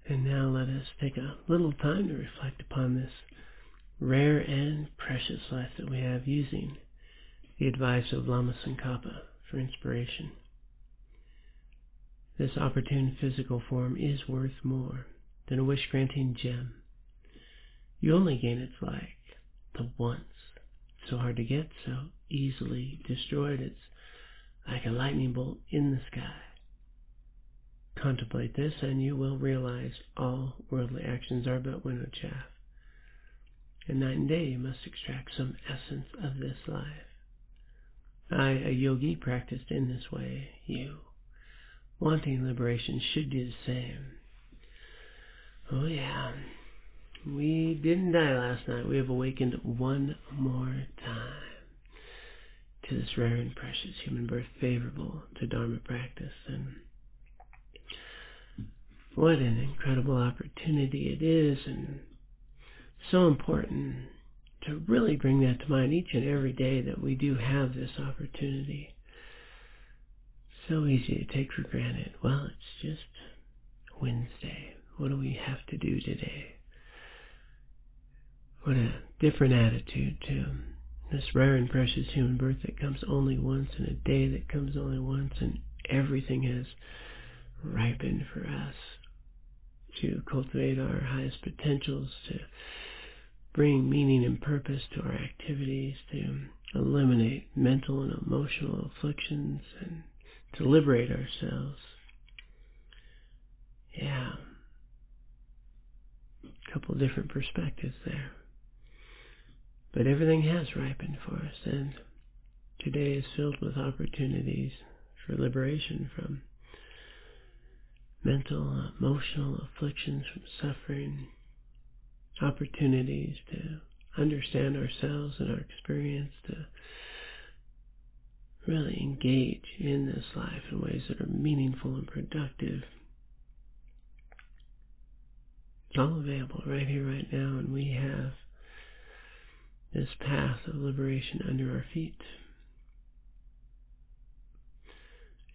And now let us take a little time to reflect upon this rare and precious life that we have, using the advice of Lama Tsongkhapa for inspiration. This opportune physical form is worth more than a wish-granting gem. You only gain its like the once. So hard to get, so easily destroyed. It's like a lightning bolt in the sky. Contemplate this, and you will realize all worldly actions are but wind or chaff. And night and day you must extract some essence of this life. I, a yogi, practiced in this way. You, wanting liberation, should do the same. Oh yeah, we didn't die last night. We have awakened one more time to this rare and precious human birth, favorable to Dharma practice. And what an incredible opportunity it is, and so important to really bring that to mind each and every day, that we do have this opportunity. So easy to take for granted. Well, it's just Wednesday. What do we have to do today? What a different attitude to this rare and precious human birth that comes only once, and a day that comes only once, and everything has ripened for us to cultivate our highest potentials, to bring meaning and purpose to our activities, to eliminate mental and emotional afflictions, and to liberate ourselves. Yeah. A couple of different perspectives there. But everything has ripened for us, and today is filled with opportunities for liberation from mental, emotional afflictions, from suffering, opportunities to understand ourselves and our experience, to really engage in this life in ways that are meaningful and productive. It's all available right here, right now, and we have this path of liberation under our feet.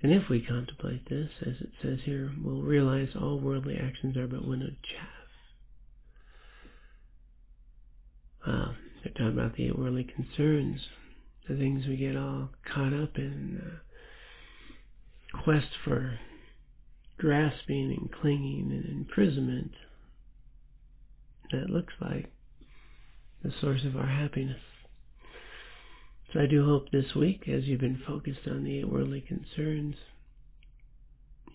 And if we contemplate this, as it says here, we'll realize all worldly actions are but wind of chaff. Well, they're talking about the 8 worldly concerns, the things we get all caught up in, the quest for grasping and clinging and imprisonment that looks like the source of our happiness. So I do hope this week, as you've been focused on the 8 worldly concerns,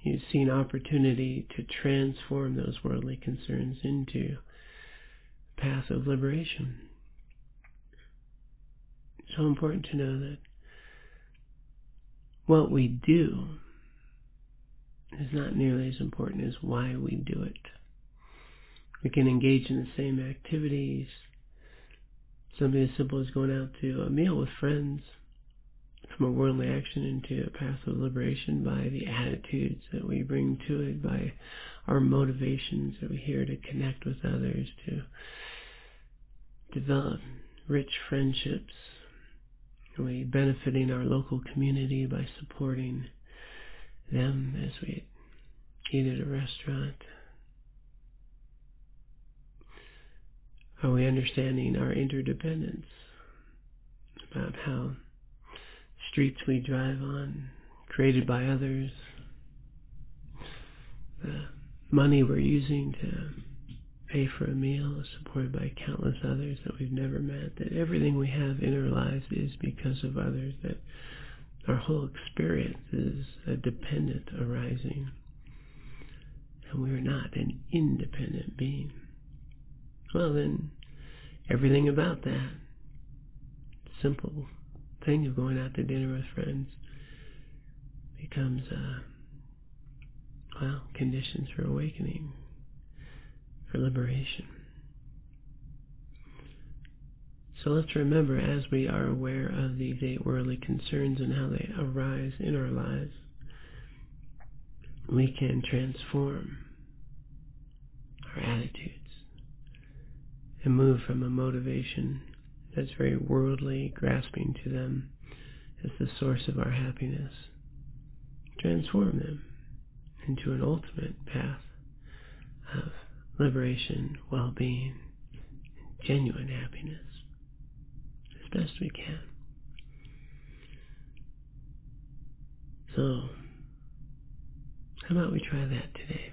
you've seen opportunity to transform those worldly concerns into a path of liberation. It's so important to know that what we do is not nearly as important as why we do it. We can engage in the same activities, something as simple as going out to a meal with friends, from a worldly action into a path of liberation by the attitudes that we bring to it, by our motivations that we hear to connect with others, to develop rich friendships. We benefiting our local community by supporting them as we eat at a restaurant. Are we understanding our interdependence about how streets we drive on, created by others, the money we're using to pay for a meal is supported by countless others that we've never met, that everything we have in our lives is because of others, that our whole experience is a dependent arising, and we are not an independent being. Well, then, everything about that simple thing of going out to dinner with friends becomes, conditions for awakening, for liberation. So let's remember, as we are aware of these 8 worldly concerns and how they arise in our lives, we can transform our attitudes and move from a motivation that's very worldly, grasping to them as the source of our happiness, transform them into an ultimate path of liberation, well-being, genuine happiness as best we can. So, how about we try that today?